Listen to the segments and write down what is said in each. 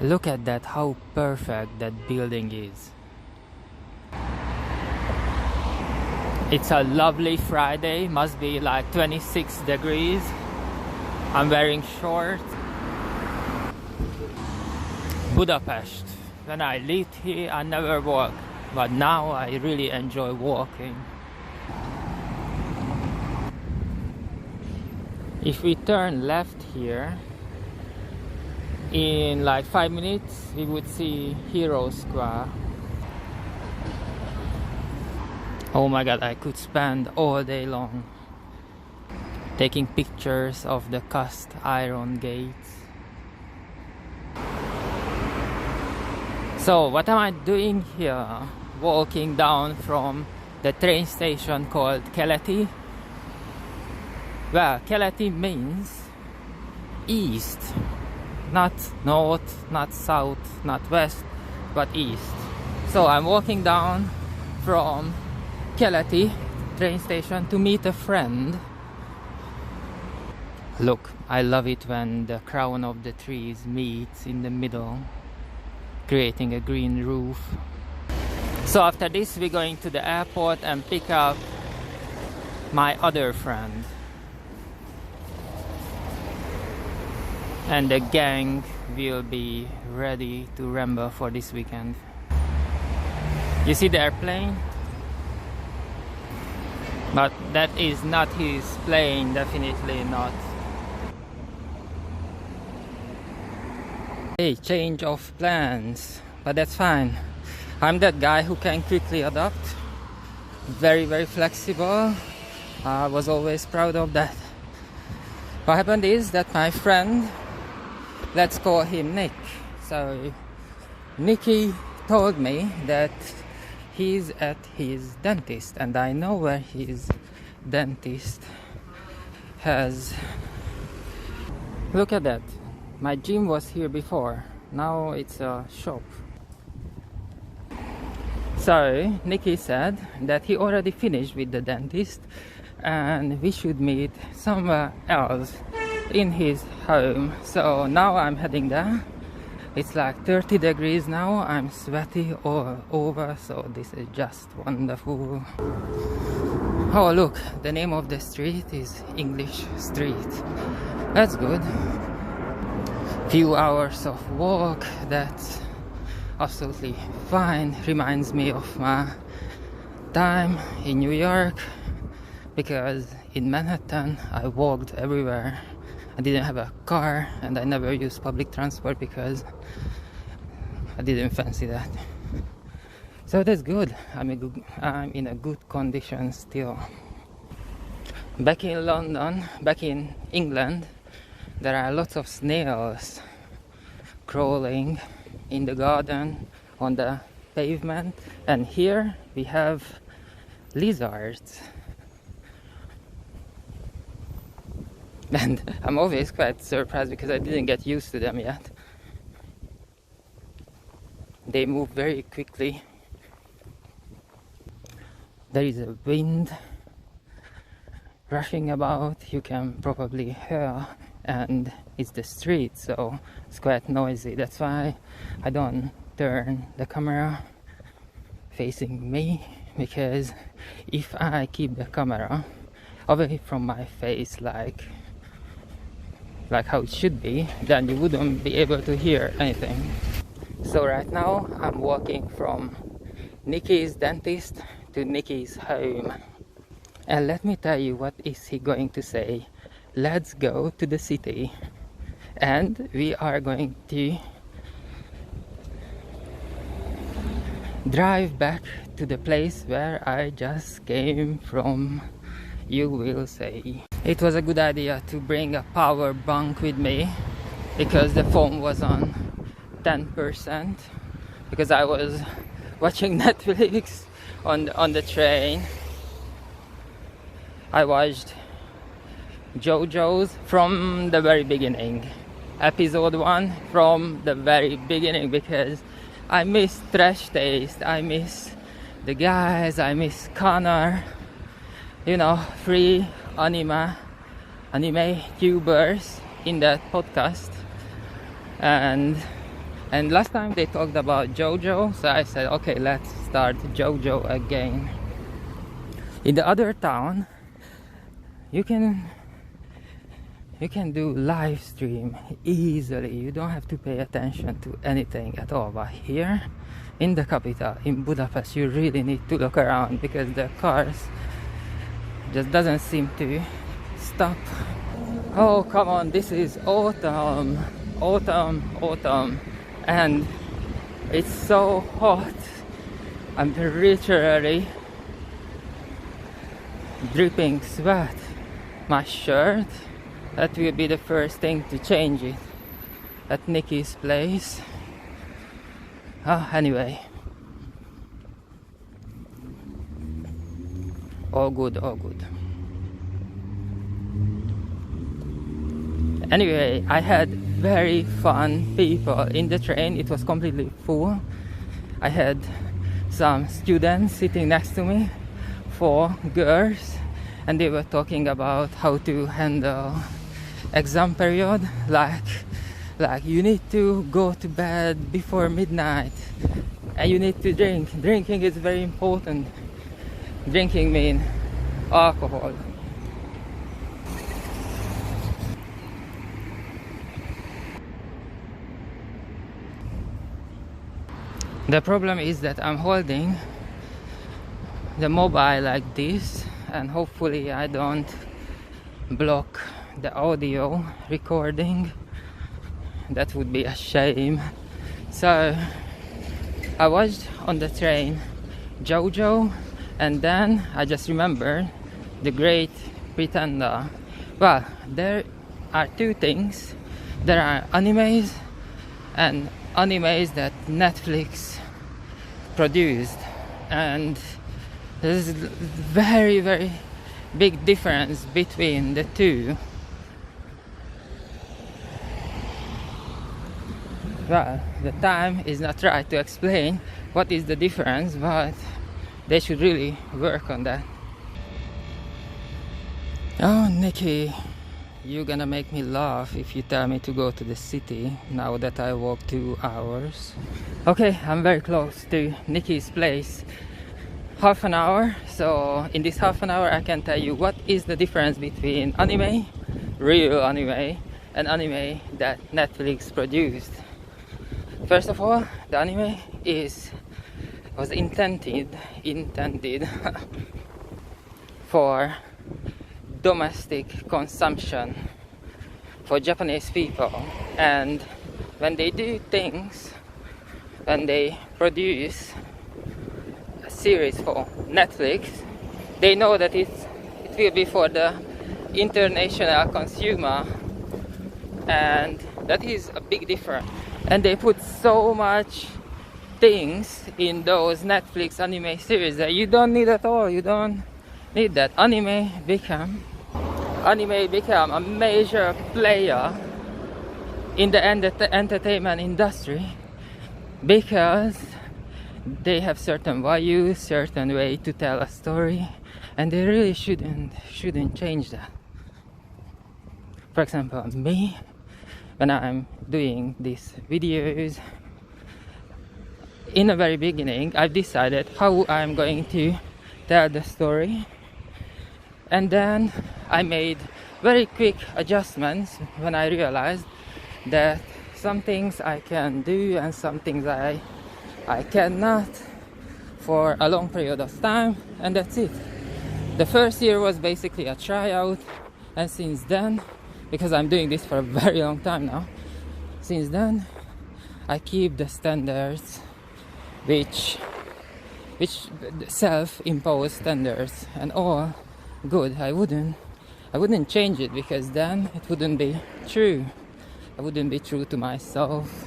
Look at that, how perfect that building is. It's a lovely Friday, must be like 26 degrees. I'm wearing shorts. Budapest. When I lived here, I never walked, but now I really enjoy walking. If we turn left here, in like 5 minutes, we would see Hero Square. Oh my god, I could spend all day long taking pictures of the cast iron gates. So what am I doing here? Walking down from the train station called Keleti. Well, Keleti means east, not north, not south, not west, but east. So I'm walking down from Keleti train station to meet a friend. Look, I love it when the crown of the trees meets in the middle, creating a green roof. So after this, we're going to the airport and pick up my other friend. And the gang will be ready to ramble for this weekend. You see the airplane? But that is not his plane, definitely not. Hey, change of plans, but that's fine. I'm that guy who can quickly adapt. Very, very flexible. I was always proud of that. What happened is that my friend, let's call him Nick. So Nicky told me that he's at his dentist, and I know where his dentist has. Look at that. My gym was here before. Now it's a shop. So Nicky said that he already finished with the dentist and we should meet somewhere else in his home. So now I'm heading there. It's like 30 degrees now. I'm sweaty all over, so this is just wonderful. Oh look, the name of the street is English Street. That's good. Few hours of walk, that's absolutely fine. Reminds me of my time in New York, because in Manhattan I walked everywhere. I didn't have a car and I never used public transport because I didn't fancy that. So that's good. I'm in a good condition still. Back in London, back in England, there are lots of snails crawling in the garden, on the pavement, and here we have lizards. And I'm always quite surprised because I didn't get used to them yet. They move very quickly. There is a wind rushing about, you can probably hear, and it's the street, so it's quite noisy. That's why I don't turn the camera facing me, because if I keep the camera away from my face like how it should be, then you wouldn't be able to hear anything. So right now I'm walking from Nicky's dentist to Nicky's home. And let me tell you what is he going to say. Let's go to the city. And we are going to drive back to the place where I just came from, you will say. It was a good idea to bring a power bank with me, because the phone was on 10%, because I was watching Netflix on the train. I watched JoJo's from the very beginning, episode 1 from the very beginning, because I miss Trash Taste, I miss the guys, I miss Connor, you know, free anime tubers in that podcast. And And last time they talked about JoJo, so I said, okay, let's start JoJo again. In the other town, you can do live stream easily. You don't have to pay attention to anything at all. But here in the capital, in Budapest, you really need to look around because the cars just doesn't seem to stop. Oh, come on, this is autumn, and it's so hot. I'm literally dripping sweat. My shirt, that will be the first thing to change it at Nikki's place. Anyway, all good. Anyway, I had very fun people in the train. It was completely full. I had some students sitting next to me, 4 girls, and they were talking about how to handle exam period, like you need to go to bed before midnight and you need to drink. Drinking is very important. Drinking means alcohol. The problem is that I'm holding the mobile like this, and hopefully I don't block the audio recording. That would be a shame. So I watched on the train JoJo, and then I just remembered The Great Pretender. Well, there are 2 things. There are animes and animes that Netflix produced, and there's a very, very big difference between the 2. Well, the time is not right to explain what is the difference, but they should really work on that. Oh, Nikki, you're gonna make me laugh if you tell me to go to the city now that I walked 2 hours. Okay, I'm very close to Nikki's place. Half an hour. So in this half an hour I can tell you what is the difference between anime, real anime, and anime that Netflix produced. First of all, the anime was intended for domestic consumption for Japanese people, and when they do things, when they produce a series for Netflix, they know that it will be for the international consumer, and that is a big difference. And they put so much things in those Netflix anime series that you don't need at all. You don't need that. Anime became a major player in the entertainment industry because they have certain values, certain way to tell a story, and they really shouldn't change that. For example, me, when I'm doing these videos, in the very beginning I've decided how I'm going to tell the story, and then I made very quick adjustments when I realized that some things I can do and some things I cannot for a long period of time, and that's it. The first year was basically a tryout, and since then, because I'm doing this for a very long time now, since then I keep the standards which self-imposed standards, and all good. I wouldn't change it because then it wouldn't be true. I wouldn't be true to myself.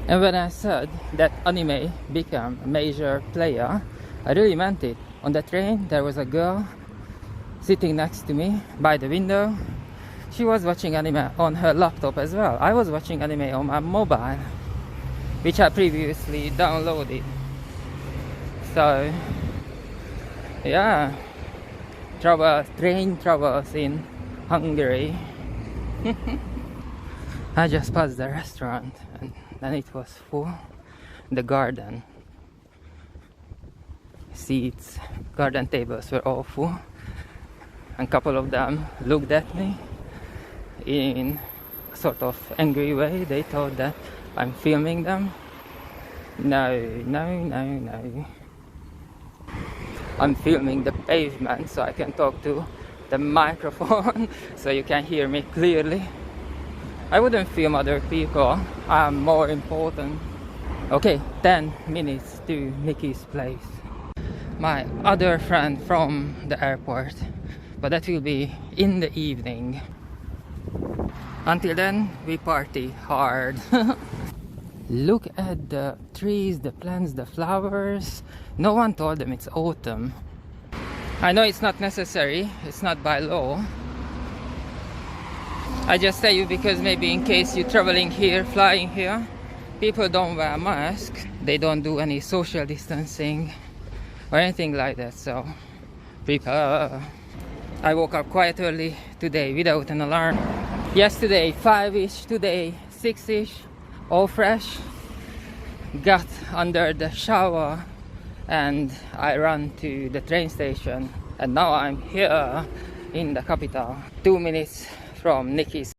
And when I said that anime became a major player, I really meant it. On the train there was a girl sitting next to me by the window. She was watching anime on her laptop as well. I was watching anime on my mobile, which I previously downloaded. So yeah, train travels in Hungary. I just passed the restaurant and then it was full. The garden seats, garden tables were all full. And a couple of them looked at me in a sort of angry way. They thought that I'm filming them. No, no, no, no. I'm filming the pavement so I can talk to the microphone so you can hear me clearly. I wouldn't film other people. I'm more important. Okay, 10 minutes to Nikki's place. My other friend from the airport, but that will be in the evening. Until then, we party hard. Look at the trees, the plants, the flowers. No one told them it's autumn. I know it's not necessary, it's not by law. I just tell you because maybe in case you're traveling here, flying here, people don't wear masks. They don't do any social distancing or anything like that, so prepare. I woke up quite early today without an alarm. Yesterday 5-ish, today 6-ish, all fresh. Got under the shower and I ran to the train station and now I'm here in the capital, 2 minutes from Nikki's